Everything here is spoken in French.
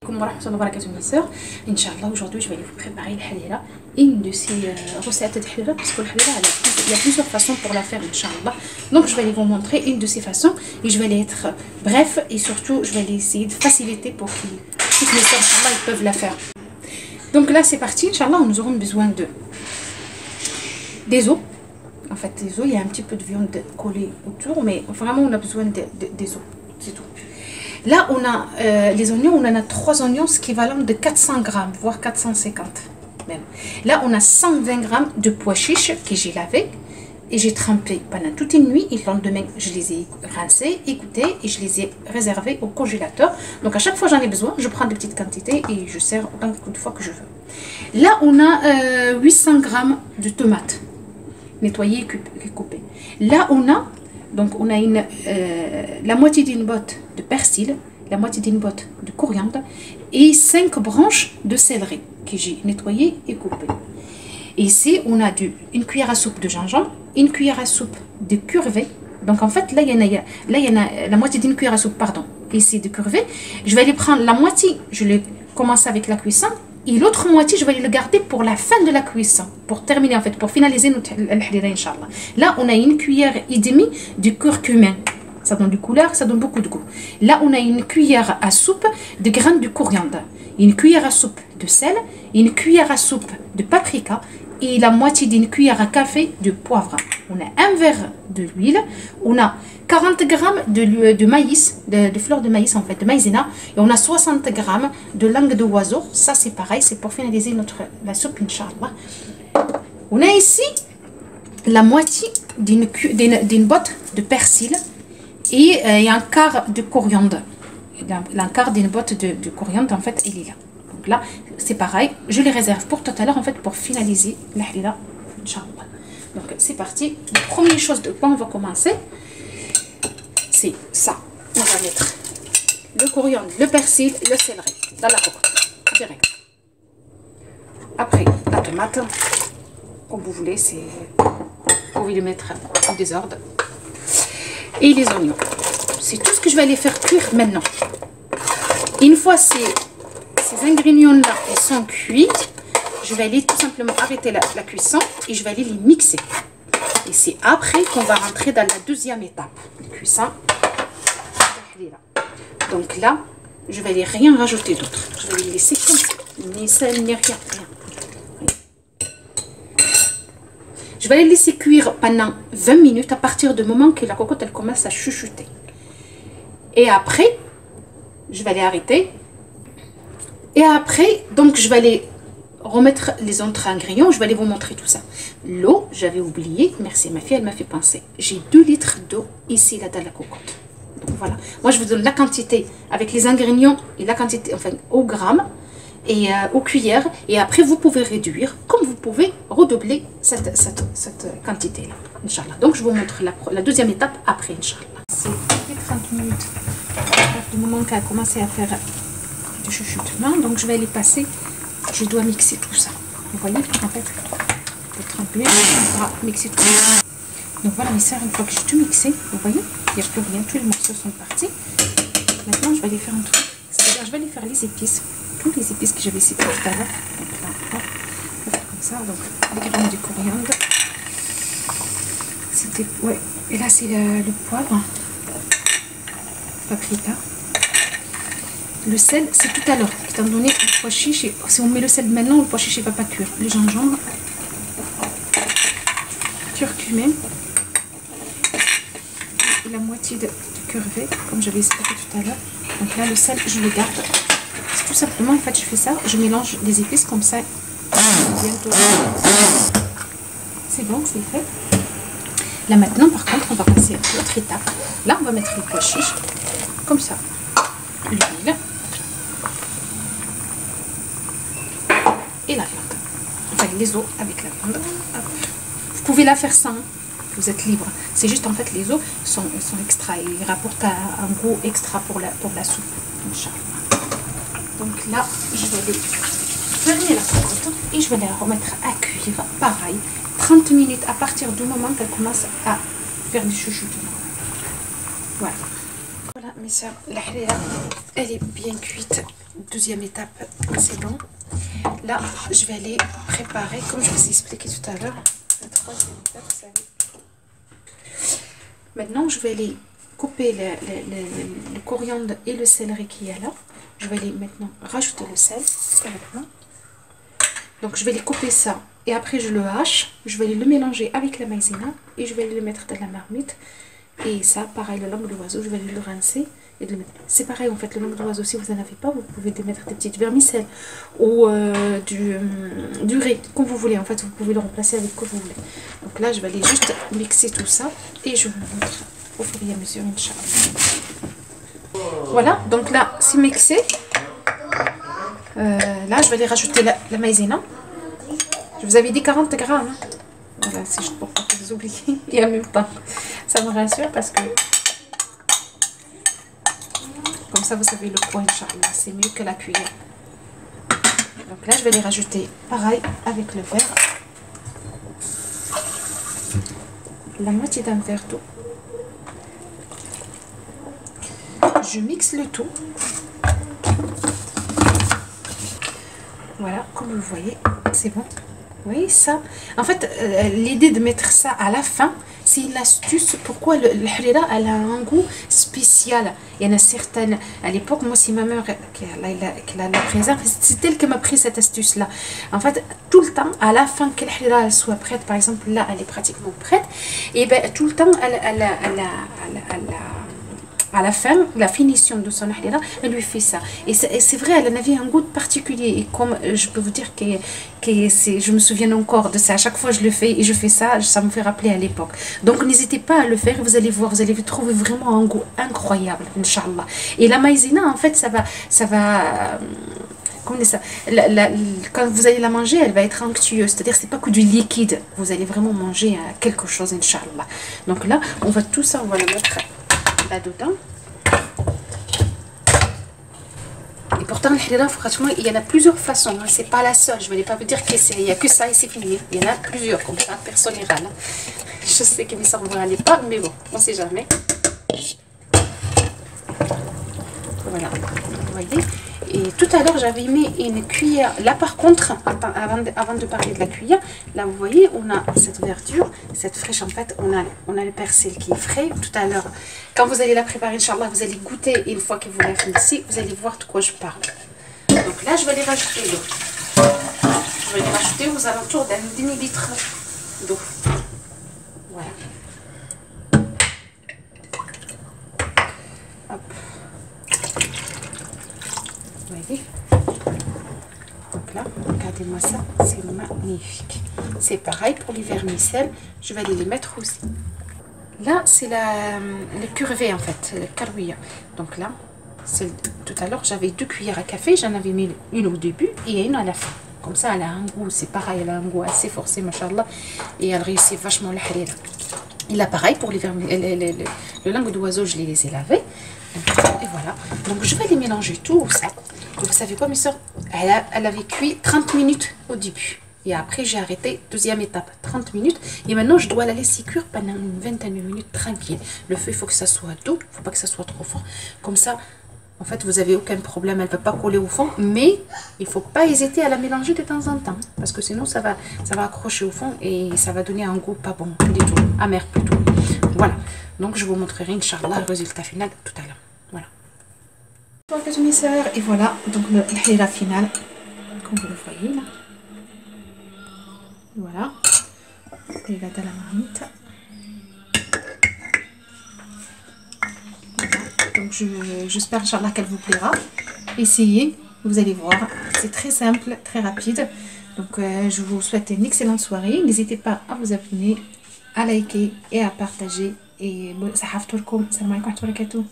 Mes sœurs, Inch'Allah, aujourd'hui je vais vous préparer le halira, une de ces recettes de halira, parce que le halira, il y a plusieurs façons pour la faire, Inch'Allah. Donc je vais vous montrer une de ces façons et je vais les être bref et surtout je vais essayer de faciliter pour que toutes mes sœurs, Inch'Allah, ils peuvent la faire. Donc là c'est parti, Inch'Allah, nous aurons besoin des os. En fait, les os, il y a un petit peu de viande collée autour, mais vraiment on a besoin des os, c'est tout. Là, on a les oignons, on en a 3 oignons, ce équivalent de 400 grammes, voire 450 même. Là, on a 120 grammes de pois chiches que j'ai lavé et j'ai trempé pendant toute une nuit. Et le lendemain, je les ai rincés, écoutés et je les ai réservés au congélateur. Donc, à chaque fois j'en ai besoin, je prends de petites quantités et je sers autant de fois que je veux. Là, on a 800 grammes de tomates nettoyées et coupées. Là, on a la moitié d'une botte de persil, la moitié d'une botte de coriandre et 5 branches de céleri que j'ai nettoyées et coupées. Et ici, on a une cuillère à soupe de gingembre, une cuillère à soupe de curvé. Donc en fait, là, il y en a la moitié d'une cuillère à soupe, pardon, ici de curvé. Je vais aller prendre la moitié, je vais commencer avec la cuisson. Et l'autre moitié, je vais le garder pour la fin de la cuisson. Pour terminer, en fait, pour finaliser notre halira, Inch'Allah. Là, on a une cuillère et demie de curcumin. Ça donne du couleur, ça donne beaucoup de goût. Là, on a une cuillère à soupe de graines de coriandre. Une cuillère à soupe de sel. Une cuillère à soupe de paprika. Et la moitié d'une cuillère à café de poivre. On a un verre de l'huile. On a 40 grammes de maïs, de fleurs de maïs en fait, de maïzena. Et on a 60 grammes de langue d'oiseau. Ça c'est pareil, c'est pour finaliser la soupe, Inch'Allah. On a ici la moitié d'une botte de persil. Et il y a un quart de coriandre. Un quart d'une botte de coriandre en fait, il est là. Donc là, c'est pareil, je les réserve pour tout à l'heure en fait, pour finaliser la halira, Inch'Allah. Donc c'est parti. La première chose de quoi on va commencer, c'est ça. On va mettre le coriandre, le persil, le céleri dans la cocotte, direct. Après, la tomate, comme vous voulez, vous pouvez le mettre en désordre. Et les oignons. C'est tout ce que je vais aller faire cuire maintenant. Une fois ces ingrédients-là sont cuits, je vais aller tout simplement arrêter la cuisson et je vais aller les mixer. Et c'est après qu'on va rentrer dans la deuxième étape de cuisson. Donc là, je vais aller rien rajouter d'autre. Je vais les laisser comme ça. Ni sel, ni rien. Je vais les laisser cuire pendant 20 minutes à partir du moment que la cocotte elle commence à chuchoter. Et après, je vais les arrêter. Et après, donc je vais aller remettre les autres ingrédients. Je vais aller vous montrer tout ça. L'eau, j'avais oublié. Merci, ma fille, elle m'a fait penser. J'ai 2 litres d'eau ici, là, dans la cocotte. Donc voilà. Moi, je vous donne la quantité avec les ingrédients et la quantité, enfin, au gramme et aux cuillères. Et après, vous pouvez réduire, comme vous pouvez redoubler cette quantité-là. Inch'Allah. Donc, je vous montre la deuxième étape après, Inch'Allah. C'est 30 minutes. Du moment qu'elle a commencé à faire du chuchotement, donc je vais aller passer. Je dois mixer tout ça. Vous voyez, en fait, pour 30 minutes, on va mixer tout ça. Donc voilà, mes sœurs, une fois que j'ai tout mixé, vous voyez, il n'y a plus rien, tous les morceaux sont partis. Maintenant, je vais aller faire un truc. C'est-à-dire, je vais aller faire les épices. Toutes les épices que j'avais citées tout à l'heure. Donc là, hop, comme ça. Donc, les graines de coriandre. C'était, ouais. Et là, c'est le poivre. Paprika. Le sel, c'est tout à l'heure. Étant donné que le pois chiche, si on met le sel maintenant, le pois chiche ne va pas cuire. Le gingembre. Curcumin. Et la moitié de curvé, comme j'avais expliqué tout à l'heure. Donc là, le sel, je le garde. Tout simplement, en fait, je fais ça. Je mélange les épices comme ça. Bientôt. C'est bon, c'est fait. Là, maintenant, par contre, on va passer à l'autre étape. Là, on va mettre le pois chiche. Comme ça. L'huile. Et la viande. Enfin, les os avec la viande. Hop. Vous pouvez la faire sans. Vous êtes libre. C'est juste, en fait, les os sont extra. Ils rapportent un goût extra pour la soupe. Inch'Allah. Donc là, je vais aller fermer la cocotte et je vais la remettre à cuire. Pareil, 30 minutes à partir du moment qu'elle commence à faire du chuchotement. Voilà. Voilà, mes soeurs, la halira, elle est bien cuite. Deuxième étape, c'est bon. Là, je vais aller préparer, comme je vous ai expliqué tout à l'heure, la troisième étape, vous savez. Maintenant, je vais aller couper le coriandre et le céleri qui est là. Je vais aller maintenant rajouter le sel. Donc, je vais les couper ça. Et après, je le hache. Je vais le mélanger avec la maïzena. Et je vais le mettre dans la marmite. Et ça, pareil, la langue d'oiseau, je vais le rincer. C'est pareil, en fait, la langue d'oiseau, si vous n'en avez pas, vous pouvez mettre des petites vermicelles. Ou du riz, comme vous voulez. En fait, vous pouvez le remplacer avec quoi vous voulez. Donc là, je vais aller juste mixer tout ça. Et je vous montre au fur et à mesure, Inch'Allah. Voilà, donc là, c'est mixé. Là, je vais aller rajouter la maïzena. Je vous avais dit 40 grammes. Hein. Voilà, c'est juste pour pas que vous oubliez. Et en même temps, ça me rassure parce que comme ça, vous savez le poids, Inch'Allah. C'est mieux que la cuillère. Donc là, je vais les rajouter pareil avec le verre. La moitié d'un verre d'eau. Je mixe le tout. Voilà, comme vous le voyez, c'est bon. Vous voyez ça? En fait, l'idée de mettre ça à la fin, c'est une astuce. Pourquoi le harira, elle a un goût spécial. Il y en a certaines. À l'époque, moi, c'est ma mère qui la préserve. C'est elle qui m'a pris cette astuce-là. En fait, tout le temps, à la fin, que le harira soit prête, par exemple, là, elle est pratiquement prête. Et bien, tout le temps, à la fin, la finition de son harira, elle lui fait ça. Et c'est vrai, elle en avait un goût particulier. Et comme je peux vous dire que je me souviens encore de ça. À chaque fois, je le fais et je fais ça, ça me fait rappeler à l'époque. Donc, n'hésitez pas à le faire. Vous allez voir, vous allez trouver vraiment un goût incroyable, Inch'Allah. Et la maïzena, en fait, ça va comment dire ça, quand vous allez la manger, elle va être onctueuse. C'est-à-dire, c'est pas que du liquide. Vous allez vraiment manger quelque chose, Inch'Allah. Donc là, on va tout ça, on va le mettre là-dedans. Et pourtant, le harira, franchement, il y en a plusieurs façons. Hein. C'est pas la seule. Je ne vais pas vous dire qu'il n'y a que ça et c'est fini. Il y en a plusieurs, comme ça, personne n'ira là. Je sais que mes soeurs ne vont aller pas, mais bon, on ne sait jamais. Voilà, vous voyez. Et tout à l'heure, j'avais mis une cuillère. Là, par contre, avant de parler de la cuillère, là, vous voyez, on a cette verdure, cette fraîche. En fait, on a le persil qui est frais. Tout à l'heure, quand vous allez la préparer, Inch'Allah, vous allez goûter. Et une fois que vous la finissez, vous allez voir de quoi je parle. Donc là, je vais les rajouter l'eau. Je vais les rajouter aux alentours d'un demi-litre d'eau. Voilà. Hop. Vous voyez? Donc là, regardez-moi ça, c'est magnifique. C'est pareil pour les vermicelles, je vais aller les mettre aussi. Là, c'est le curvé en fait, le karouia. Donc là, tout à l'heure, j'avais 2 cuillères à café, j'en avais mis une au début et une à la fin. Comme ça, elle a un goût, c'est pareil, elle a un goût assez forcé, machallah, et elle réussit vachement la harira. Et là, pareil, pour le langue d'oiseau, je les ai lavés. Et voilà, donc je vais les mélanger tout ça. Et vous savez quoi, mes soeurs, elle avait cuit 30 minutes au début. Et après, j'ai arrêté, deuxième étape, 30 minutes. Et maintenant, je dois la laisser cuire pendant une vingtaine de minutes tranquille. Le feu, il faut que ça soit doux, il ne faut pas que ça soit trop fort. Comme ça, en fait, vous n'avez aucun problème, elle ne va pas coller au fond. Mais il ne faut pas hésiter à la mélanger de temps en temps. Parce que sinon, ça va accrocher au fond et ça va donner un goût pas bon du tout, amer plutôt. Voilà, donc je vous montrerai, Inch'Allah, le résultat final tout à l'heure. Voilà. Bonjour mes soeurs, et voilà, donc le harira final, comme vous le voyez là. Voilà, il va dans la marmite. Voilà. Donc j'espère, Inch'Allah, qu'elle vous plaira. Essayez, vous allez voir, c'est très simple, très rapide. Donc je vous souhaite une excellente soirée. N'hésitez pas à vous abonner, à liker et à partager. Et salam alaikum wa rahmatullahi wa barakatuh.